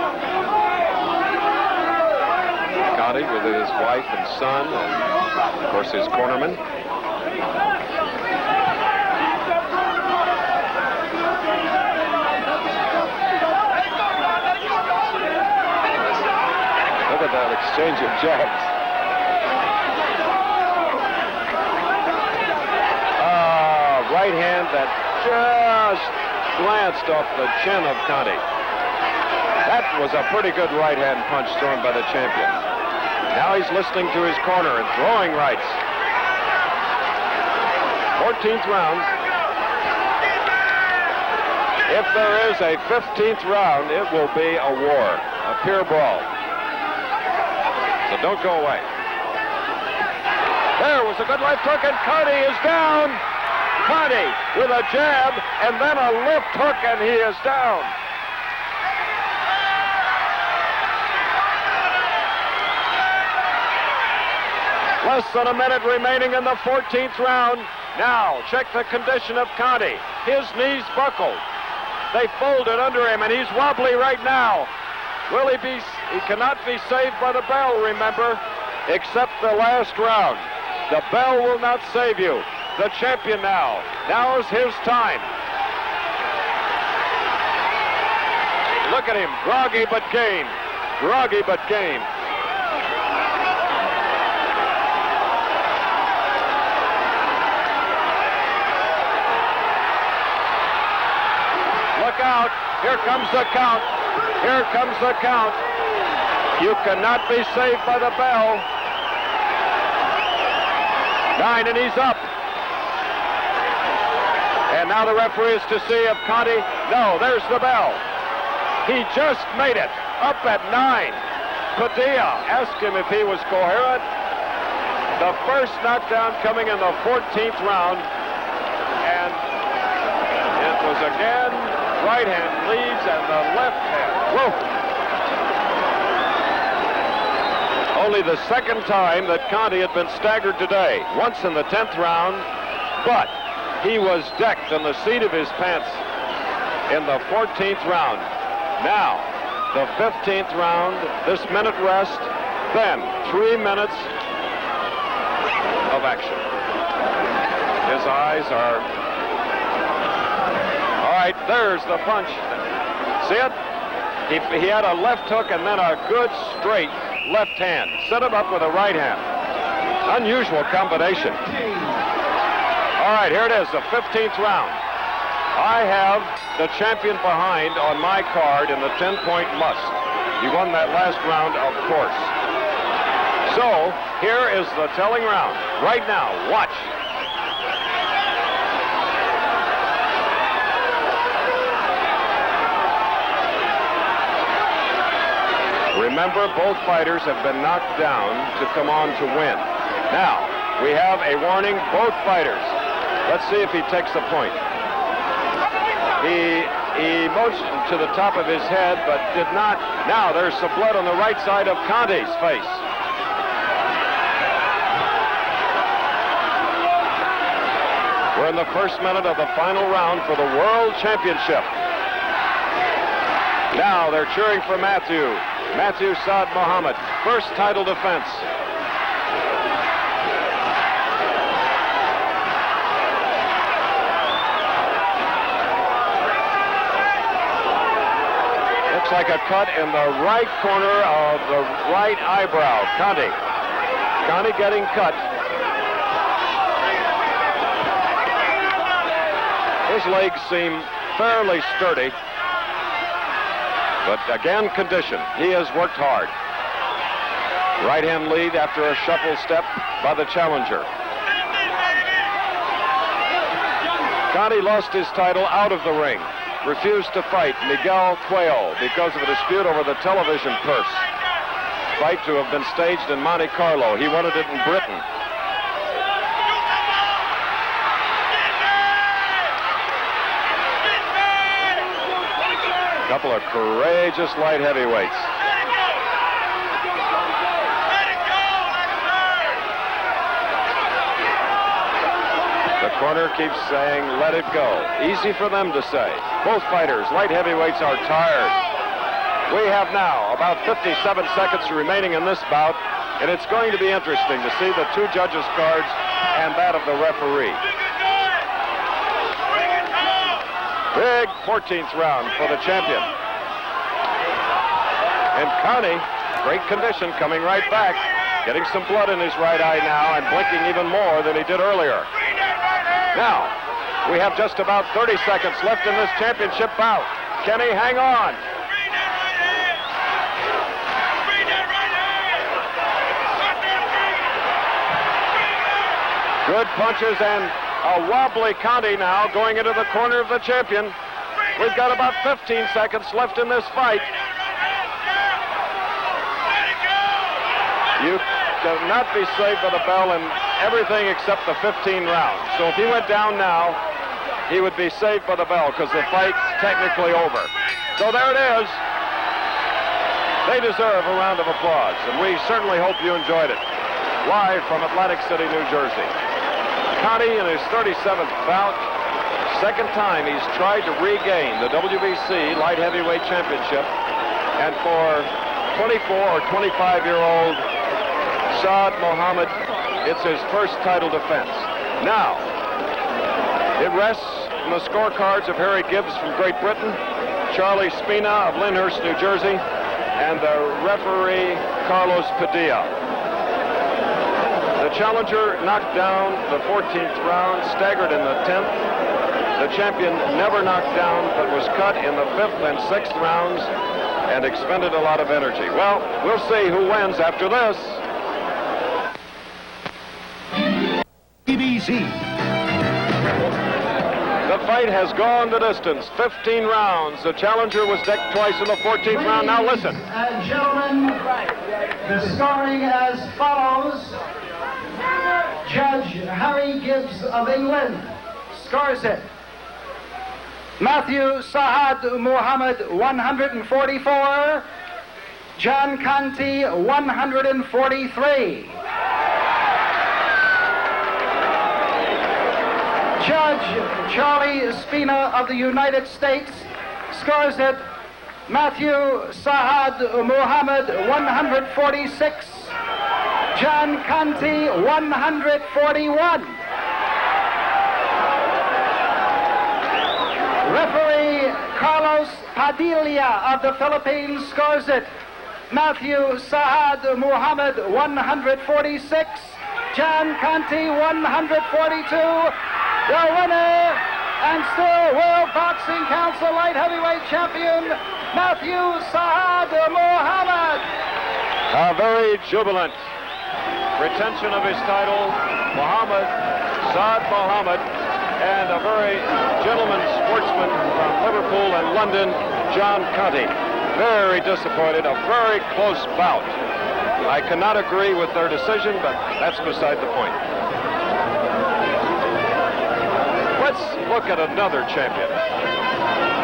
Conteh with his wife and son, and of course his cornerman. Look at that exchange of jabs. Right hand that just glanced off the chin of Conteh. That was a pretty good right hand punch thrown by the champion. Now he's listening to his corner and throwing rights. 14th round. If there is a 15th round, it will be a war, a pure brawl. So don't go away. There was a good left hook, and Conteh is down. Conteh with a jab and then a left hook, and he is down. Less than a minute remaining in the 14th round. Now, check the condition of Conteh. His knees buckled. They folded under him, and he's wobbly right now. Will he be? He cannot be saved by the bell, remember, except the last round. The bell will not save you. The champion now. Now is his time. Look at him, groggy but game. groggy but game. Look out. Here comes the count. Here comes the count. You cannot be saved by the bell. 9, and he's up. And now the referee is to see if Conteh... No, there's the bell. He just made it. Up at 9. Padilla asked him if he was coherent. The first knockdown coming in the 14th round. And it was again right hand leads and the left hand. Whoa. Only the second time that Conteh had been staggered today. Once in the 10th round, but he was decked on the seat of his pants in the 14th round. Now, the 15th round, this minute rest, then 3 minutes of action. His eyes are... All right, there's the punch. See it? He had a left hook and then a good straight left hand. Set him up with a right hand. Unusual combination. All right, here it is, the 15th round. I have the champion behind on my card in the 10-point must. He won that last round, of course. So, here is the telling round. Right now, watch. Remember, both fighters have been knocked down to come on to win. Now, we have a warning, both fighters. Let's see if he takes the point. He motioned to the top of his head, but did not. Now, there's some blood on the right side of Conteh's face. We're in the first minute of the final round for the World Championship. Now, they're cheering for Matthew Saad Muhammad, first title defense. Looks like a cut in the right corner of the right eyebrow. Conteh getting cut. His legs seem fairly sturdy. But again, condition. He has worked hard. Right hand lead after a shuffle step by the challenger. Conteh lost his title out of the ring. Refused to fight Miguel Quayle because of a dispute over the television purse. Fight to have been staged in Monte Carlo. He wanted it in Britain. Couple of courageous light heavyweights. The corner keeps saying, let it go. Easy for them to say. Both fighters, light heavyweights, are tired. We have now about 57 seconds remaining in this bout, and it's going to be interesting to see the two judges' cards and that of the referee. Big 14th round for the champion. And Conteh, great condition, coming right back. Getting some blood in his right eye now and blinking even more than he did earlier. Now, we have just about 30 seconds left in this championship bout. Can he hang on? Good punches and a wobbly Conteh now going into the corner of the champion. We've got about 15 seconds left in this fight. You cannot be saved by the bell in everything except the 15 rounds. So if he went down now, he would be saved by the bell because the fight's technically over. So there it is. They deserve a round of applause, and we certainly hope you enjoyed it. Live from Atlantic City, New Jersey. Conteh in his 37th bout. Second time he's tried to regain the WBC Light Heavyweight Championship. And for 24 or 25-year-old Saad Muhammad, it's his first title defense. Now, it rests on the scorecards of Harry Gibbs from Great Britain, Charlie Spina of Lyndhurst, New Jersey, and the referee, Carlos Padilla. The challenger knocked down the 14th round, staggered in the 10th. The champion never knocked down, but was cut in the 5th and 6th rounds and expended a lot of energy. Well, we'll see who wins after this. WBC. The fight has gone the distance, 15 rounds. The challenger was decked twice in the 14th round. Now listen. Ladies and gentlemen, the scoring as follows. Judge Harry Gibbs of England scores it. Matthew Saad Muhammad, 144. John Conteh, 143. Judge Charlie Spina of the United States scores it. Matthew Saad Muhammad, 146. John Conteh, 141. Referee Carlos Padilla of the Philippines scores it. Matthew Saad Muhammad, 146. John Conteh, 142. The winner and still World Boxing Council Light Heavyweight Champion, Matthew Saad Muhammad. A very jubilant retention of his title, Saad Muhammad, and a very gentleman sportsman from Liverpool and London, John Conteh. Very disappointed, a very close bout. I cannot agree with their decision, but that's beside the point. Let's look at another champion.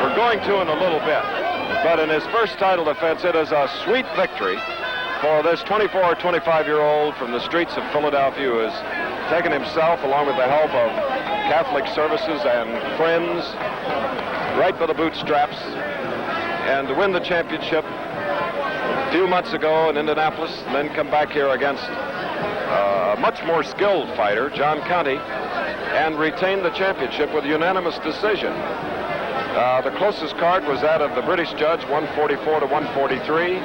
We're going to in a little bit, but in his first title defense, it is a sweet victory for this 24 or 25-year-old from the streets of Philadelphia who has taken himself, along with the help of Catholic services and friends, right by the bootstraps, and to win the championship a few months ago in Indianapolis, and then come back here against a much more skilled fighter, John Conteh, and retain the championship with a unanimous decision. The closest card was that of the British judge, 144 to 143.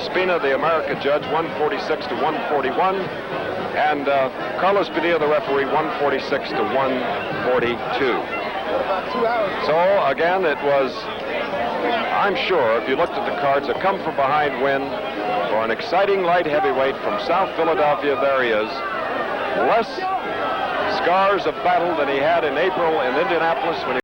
Spina, the American judge, 146 to 141. And Carlos Padilla, the referee, 146 to 142. So, again, it was, I'm sure, if you looked at the cards, a come-from-behind win for an exciting light heavyweight from South Philadelphia. There he is. Less scars of battle than he had in April in Indianapolis when he